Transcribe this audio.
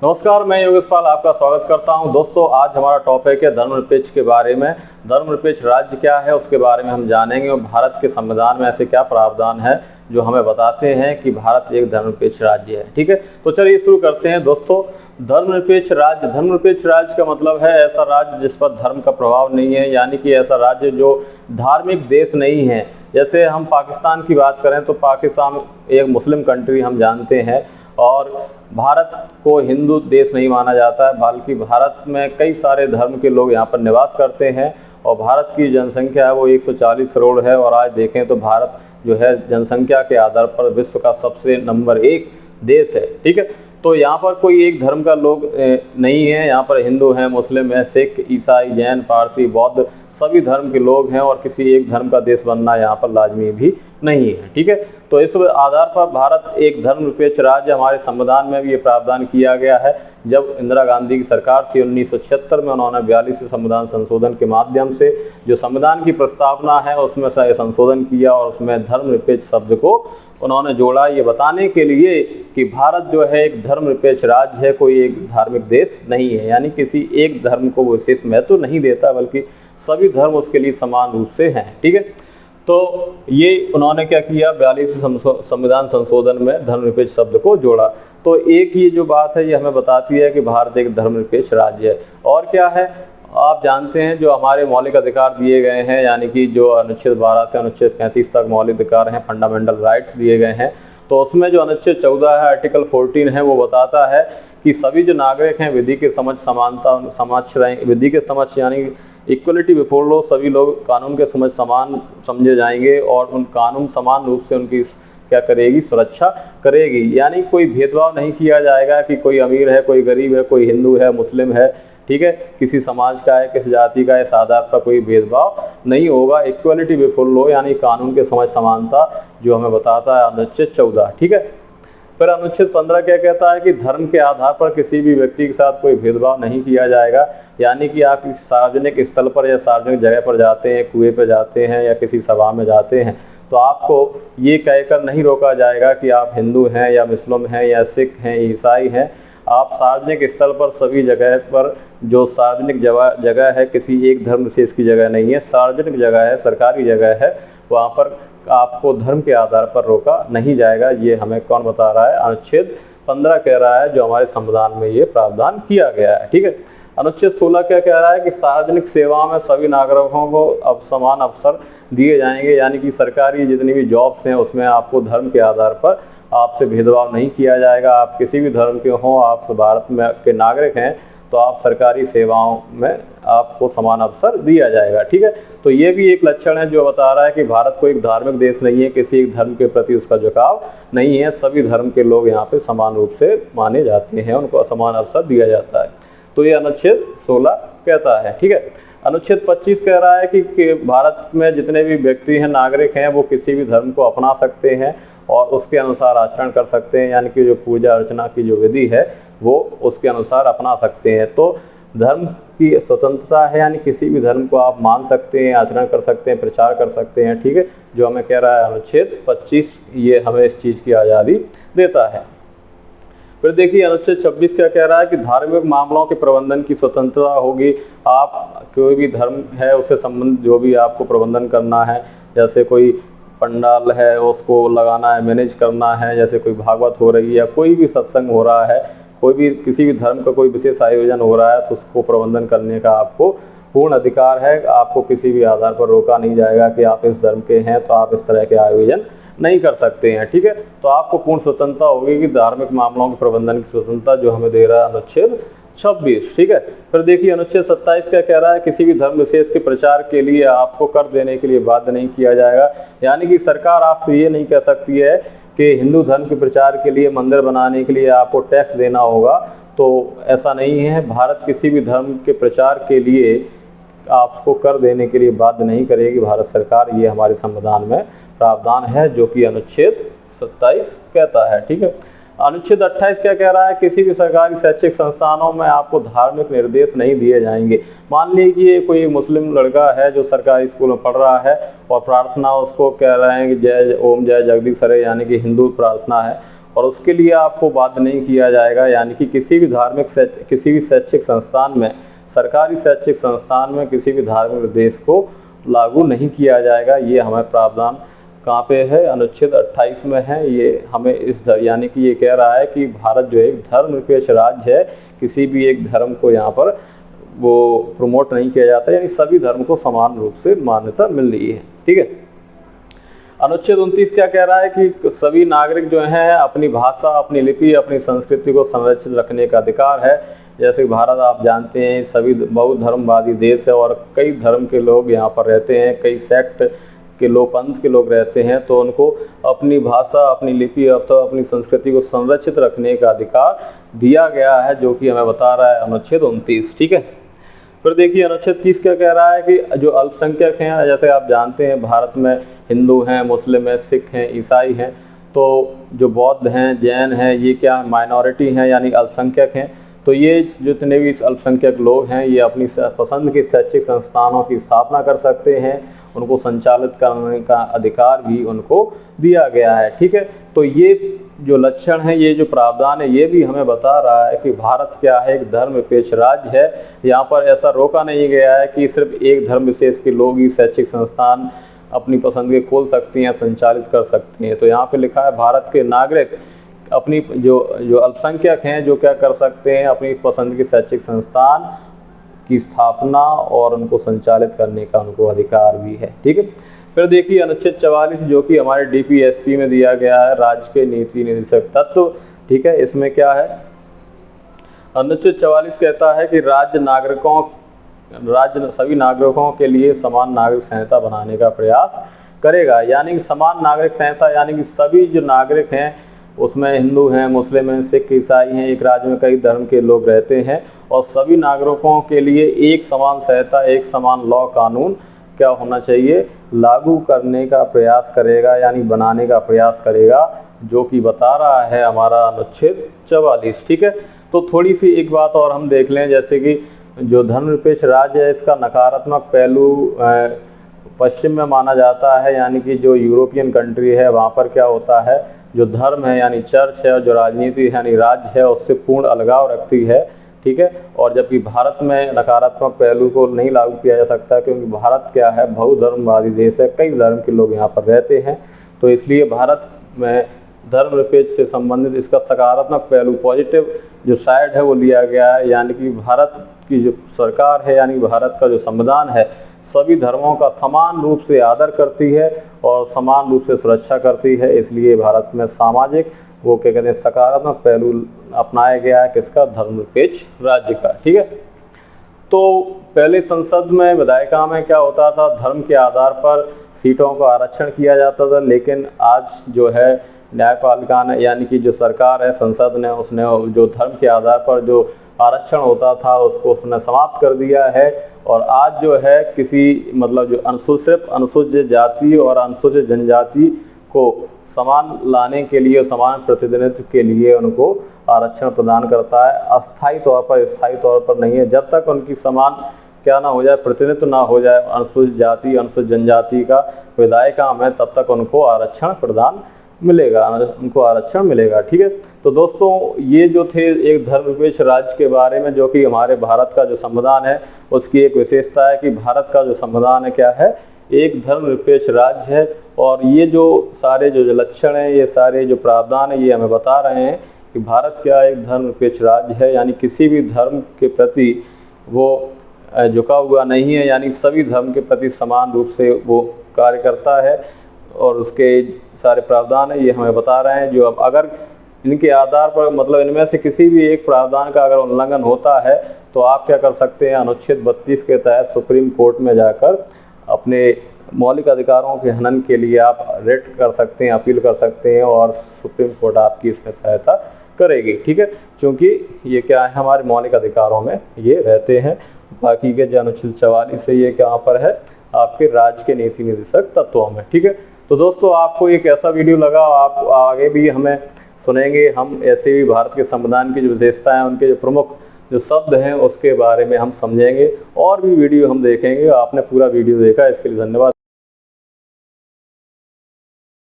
नमस्कार, मैं योगेश पाल आपका स्वागत करता हूं। दोस्तों, आज हमारा टॉपिक है धर्मनिरपेक्ष के बारे में। धर्मनिरपेक्ष राज्य क्या है उसके बारे में हम जानेंगे और भारत के संविधान में ऐसे क्या प्रावधान है जो हमें बताते हैं कि भारत एक धर्मनिरपेक्ष राज्य है। ठीक है, तो चलिए शुरू करते हैं। दोस्तों, धर्मनिरपेक्ष राज्य का मतलब है ऐसा राज्य जिस पर धर्म का प्रभाव नहीं है, यानी कि ऐसा राज्य जो धार्मिक देश नहीं है। जैसे हम पाकिस्तान की बात करें तो पाकिस्तान एक मुस्लिम कंट्री हम जानते हैं और भारत को हिंदू देश नहीं माना जाता है, बल्कि भारत में कई सारे धर्म के लोग यहाँ पर निवास करते हैं और भारत की जनसंख्या है वो 140 करोड़ है। और आज देखें तो भारत जो है जनसंख्या के आधार पर विश्व का सबसे नंबर 1 देश है। ठीक है, तो यहाँ पर कोई एक धर्म का लोग नहीं है। यहाँ पर हिंदू हैं, मुस्लिम हैं, सिख, ईसाई, जैन, पारसी, बौद्ध सभी धर्म के लोग हैं और किसी एक धर्म का देश बनना यहाँ पर लाजमी भी नहीं है। ठीक है, तो इस आधार पर भारत एक धर्मनिरपेक्ष राज्य, हमारे संविधान में भी ये प्रावधान किया गया है। जब इंदिरा गांधी की सरकार थी 1976 में, उन्होंने 42वें संविधान संशोधन के माध्यम से जो संविधान की प्रस्तावना है उसमें से संशोधन किया और उसमें धर्मनिरपेक्ष शब्द को उन्होंने जोड़ा, ये बताने के लिए कि भारत जो है एक धर्मनिरपेक्ष राज्य है, कोई एक धार्मिक देश नहीं है। यानी किसी एक धर्म को विशेष महत्व नहीं देता, बल्कि सभी धर्म उसके लिए समान रूप से हैं। ठीक है, तो ये उन्होंने क्या किया, 42वें संविधान संशोधन में धर्मनिरपेक्ष शब्द को जोड़ा। तो एक ये जो बात है ये हमें बताती है कि भारत एक धर्मनिरपेक्ष राज्य है। और क्या है, आप जानते हैं जो हमारे मौलिक अधिकार दिए गए हैं, यानी कि जो अनुच्छेद 12 से अनुच्छेद 35 तक मौलिक अधिकार हैं, फंडामेंटल राइट्स दिए गए हैं, तो उसमें जो अनुच्छेद 14 है, आर्टिकल 14 है, वो बताता है कि सभी जो नागरिक हैं विधि के समक्ष समानता समक्ष रहेंगे। विधि के समक्ष यानी इक्वलिटी बिफोर लॉ, सभी लोग कानून के समझ समान समझे जाएंगे और उन कानून समान रूप से उनकी क्या करेगी, सुरक्षा करेगी। यानी कोई भेदभाव नहीं किया जाएगा कि कोई अमीर है, कोई गरीब है, कोई हिंदू है, मुस्लिम है, ठीक है, किसी समाज का है, किसी जाति का है, इस आधार पर कोई भेदभाव नहीं होगा। इक्वलिटी बिफोर लॉ यानी कानून के समझ समानता जो हमें बताता है अनुच्छेद 14। ठीक है, फिर अनुच्छेद 15 क्या कहता है कि धर्म के आधार पर किसी भी व्यक्ति के साथ कोई भेदभाव नहीं किया जाएगा। यानी कि आप किसी सार्वजनिक स्थल पर या सार्वजनिक जगह पर जाते हैं, कुएं पर जाते हैं या किसी सभा में जाते हैं, तो आपको ये कहकर नहीं रोका जाएगा कि आप हिंदू हैं या मुस्लिम हैं या सिख हैं, ईसाई हैं। आप सार्वजनिक स्थल पर सभी जगह पर, जो सार्वजनिक जगह है किसी एक धर्म विशेष की जगह नहीं है, सार्वजनिक जगह है, सरकारी जगह है, वहाँ पर आपको धर्म के आधार पर रोका नहीं जाएगा। ये हमें कौन बता रहा है, अनुच्छेद 15 कह रहा है, जो हमारे संविधान में ये प्रावधान किया गया है। ठीक है, अनुच्छेद 16 क्या कह रहा है कि सार्वजनिक सेवाओं में सभी नागरिकों को अब समान अवसर दिए जाएंगे। यानी कि सरकारी जितनी भी जॉब्स हैं उसमें आपको धर्म के आधार पर आपसे भेदभाव नहीं किया जाएगा। आप किसी भी धर्म के हों, आप भारत में के नागरिक हैं, तो आप सरकारी सेवाओं में आपको समान अवसर दिया जाएगा। ठीक है, तो ये भी एक लक्षण है जो बता रहा है कि भारत को एक धार्मिक देश नहीं है, किसी एक धर्म के प्रति उसका झुकाव नहीं है, सभी धर्म के लोग यहाँ पे समान रूप से माने जाते हैं, उनको समान अवसर दिया जाता है। तो ये अनुच्छेद 16 कहता है। ठीक है, अनुच्छेद 25 कह रहा है कि भारत में जितने भी व्यक्ति हैं, नागरिक हैं, वो किसी भी धर्म को अपना सकते हैं और उसके अनुसार आचरण कर सकते हैं। यानी कि जो पूजा अर्चना की जो विधि है वो उसके अनुसार अपना सकते हैं। तो धर्म की स्वतंत्रता है, यानी किसी भी धर्म को आप मान सकते हैं, आचरण कर सकते हैं, प्रचार कर सकते हैं। ठीक है, जो हमें कह रहा है अनुच्छेद 25, ये हमें इस चीज़ की आज़ादी देता है। फिर देखिए अनुच्छेद 26 क्या कह रहा है कि धार्मिक मामलों के प्रबंधन की स्वतंत्रता होगी। आप कोई भी धर्म है उससे संबंधित जो भी आपको प्रबंधन करना है, जैसे कोई पंडाल है उसको लगाना है, मैनेज करना है, जैसे कोई भागवत हो रही है, कोई भी सत्संग हो रहा है, कोई भी किसी भी धर्म का कोई विशेष आयोजन हो रहा है, तो उसको प्रबंधन करने का आपको पूर्ण अधिकार है। आपको किसी भी आधार पर रोका नहीं जाएगा कि आप इस धर्म के हैं तो आप इस तरह के आयोजन नहीं कर सकते हैं। ठीक है, तो आपको पूर्ण स्वतंत्रता होगी कि धार्मिक मामलों के प्रबंधन की स्वतंत्रता जो हमें दे रहा है अनुच्छेद 26। ठीक है, फिर देखिए अनुच्छेद 27 क्या कह रहा है, किसी भी धर्म विशेष के प्रचार के लिए आपको कर देने के लिए बाध्य नहीं किया जाएगा। यानी कि सरकार आपसे ये नहीं कह सकती है कि हिंदू धर्म के प्रचार के लिए, मंदिर बनाने के लिए आपको टैक्स देना होगा, तो ऐसा नहीं है। भारत किसी भी धर्म के प्रचार के लिए आपको कर देने के लिए बाध्य नहीं करेगी भारत सरकार, ये हमारे संविधान में प्रावधान है जो कि अनुच्छेद 27 कहता है। ठीक है, अनुच्छेद 28 क्या कह रहा है, किसी भी सरकारी शैक्षिक संस्थानों में आपको धार्मिक निर्देश नहीं दिए जाएंगे। मान लीजिए कोई मुस्लिम लड़का है जो सरकारी स्कूल में पढ़ रहा है और प्रार्थना उसको कह रहे हैं कि जय ओम जय जगदीश हरे, यानी कि हिंदू प्रार्थना है, और उसके लिए आपको बाध्य नहीं किया जाएगा, यानी कि किसी भी शैक्षिक संस्थान में, सरकारी शैक्षिक संस्थान में किसी भी धार्मिक निर्देश को लागू नहीं किया जाएगा। ये हमें प्रावधान कहाँ पे है, अनुच्छेद 28 में है। ये हमें यानी कि ये कह रहा है कि भारत जो एक धर्मनिरपेक्ष राज्य है, किसी भी एक धर्म को यहाँ पर वो प्रमोट नहीं किया जाता, यानी सभी धर्म को समान रूप से मान्यता मिल रही है। ठीक है। अनुच्छेद 29 क्या कह रहा है कि सभी नागरिक जो हैं अपनी भाषा, अपनी लिपि, अपनी संस्कृति को संरक्षित रखने का अधिकार है। जैसे भारत आप जानते हैं सभी बहुधर्मवादी देश है और कई धर्म के लोग यहाँ पर रहते हैं, कई सेक्ट के लोग, पंथ के लोग रहते हैं, तो उनको अपनी भाषा, अपनी लिपि अथवा अपनी संस्कृति को संरक्षित रखने का अधिकार दिया गया है, जो कि हमें बता रहा है अनुच्छेद 29। ठीक है। फिर देखिए अनुच्छेद 30 क्या कह रहा है कि जो अल्पसंख्यक हैं, जैसे आप जानते हैं भारत में हिंदू हैं, मुस्लिम हैं, सिख हैं, ईसाई हैं, तो जो बौद्ध हैं, जैन हैं, ये क्या माइनॉरिटी हैं यानी अल्पसंख्यक हैं। तो ये जितने भी अल्पसंख्यक लोग हैं ये अपनी पसंद के शैक्षिक संस्थानों की स्थापना कर सकते हैं, उनको संचालित करने का अधिकार भी उनको दिया गया है। ठीक है। तो ये जो लक्षण है, ये जो प्रावधान है, ये भी हमें बता रहा है कि भारत क्या है, एक धर्मनिरपेक्ष राज्य है। यहाँ पर ऐसा रोका नहीं गया है कि सिर्फ एक धर्म विशेष के लोग ही शैक्षिक संस्थान अपनी पसंद के खोल सकते हैं, संचालित कर सकते हैं। तो यहाँ पे लिखा है भारत के नागरिक अपनी जो अल्पसंख्यक हैं जो क्या कर सकते हैं, अपनी पसंद के शैक्षिक संस्थान की स्थापना और उनको संचालित करने का उनको अधिकार भी है। ठीक है। फिर देखिए अनुच्छेद 44 जो कि हमारे DPSP में दिया गया है, राज्य के नीति निर्देशक तत्व। ठीक है। इसमें क्या है, अनुच्छेद 44 कहता है कि राज्य सभी नागरिकों के लिए समान नागरिक संहिता बनाने का प्रयास करेगा। यानी कि समान नागरिक संहिता, यानी कि सभी जो नागरिक हैं उसमें हिंदू हैं, मुस्लिम हैं, सिख, ईसाई हैं, एक राज्य में कई धर्म के लोग रहते हैं और सभी नागरिकों के लिए एक समान संहिता, एक समान लॉ कानून क्या होना चाहिए, लागू करने का प्रयास करेगा, यानी बनाने का प्रयास करेगा, जो कि बता रहा है हमारा अनुच्छेद 44। ठीक है। तो थोड़ी सी एक बात और हम देख लें, जैसे कि जो धर्मनिरपेक्ष राज्य है इसका नकारात्मक पहलू पश्चिम में माना जाता है, यानी कि जो यूरोपियन कंट्री है वहाँ पर क्या होता है, जो धर्म है यानी चर्च है और जो राजनीति यानी राज्य है उससे पूर्ण अलगाव रखती है। ठीक है। और जबकि भारत में नकारात्मक पहलू को नहीं लागू किया जा सकता, क्योंकि भारत क्या है, बहुधर्मवादी देश है, कई धर्म के लोग यहाँ पर रहते हैं। तो इसलिए भारत में धर्मनिरपेक्ष से संबंधित इसका सकारात्मक पहलू, पॉजिटिव जो साइड है वो लिया गया है। यानी कि भारत की जो सरकार है, यानी भारत का जो संविधान है, सभी धर्मों का समान रूप से आदर करती है और समान रूप से सुरक्षा करती है। इसलिए भारत में सामाजिक वो क्या कहते हैं, सकारात्मक पहलू अपनाया गया है किसका, धर्मनिरपेक्ष राज्य का। ठीक है। तो पहले संसद में, विधायिका में क्या होता था, धर्म के आधार पर सीटों का आरक्षण किया जाता था, लेकिन आज जो है न्यायपालिका ने, यानी कि जो सरकार है, संसद ने, उसने जो धर्म के आधार पर जो आरक्षण होता था उसको उसने समाप्त कर दिया है। और आज जो है किसी मतलब जो सिर्फ अनुसूचित जाति और अनुसूचित जनजाति को समान लाने के लिए, समान प्रतिनिधित्व के लिए उनको आरक्षण प्रदान करता है, अस्थायी तौर पर, स्थायी तौर पर नहीं है। जब तक उनकी समान क्या ना हो जाए, प्रतिनिधित्व ना हो जाए अनुसूचित जाति, अनुसूचित जनजाति का विधायिका में, तब तक उनको आरक्षण प्रदान मिलेगा, उनको आरक्षण मिलेगा। ठीक है। तो दोस्तों ये जो थे एक धर्मनिरपेक्ष राज्य के बारे में, जो कि हमारे भारत का जो संविधान है उसकी एक विशेषता है कि भारत का जो संविधान है क्या है, एक धर्मनिरपेक्ष राज्य है। और ये जो सारे जो लक्षण हैं, ये सारे जो प्रावधान है, ये हमें बता रहे हैं कि भारत क्या एक धर्मनिरपेक्ष राज्य है, यानी किसी भी धर्म के प्रति वो झुका हुआ नहीं है, यानी सभी धर्म के प्रति समान रूप से वो कार्य करता है। और उसके सारे प्रावधान है ये हमें बता रहे हैं, जो अब अगर इनके आधार पर, मतलब इनमें से किसी भी एक प्रावधान का अगर उल्लंघन होता है तो आप क्या कर सकते हैं, अनुच्छेद 32 के तहत सुप्रीम कोर्ट में जाकर अपने मौलिक अधिकारों के हनन के लिए आप रिट कर सकते हैं, अपील कर सकते हैं और सुप्रीम कोर्ट आपकी इसमें सहायता करेगी। ठीक है। क्योंकि ये क्या है, हमारे मौलिक अधिकारों में ये रहते हैं। बाकी के जो अनुच्छेद 44 से ये क्या पर है, आपके राज्य के नीति निर्देशक तत्वों में। ठीक है। तो दोस्तों आपको एक ऐसा वीडियो लगा, आप आगे भी हमें सुनेंगे, हम ऐसे भी भारत के संविधान की जो विशेषताएं, उनके जो प्रमुख जो शब्द हैं उसके बारे में हम समझेंगे और भी वीडियो हम देखेंगे। आपने पूरा वीडियो देखा, इसके लिए धन्यवाद।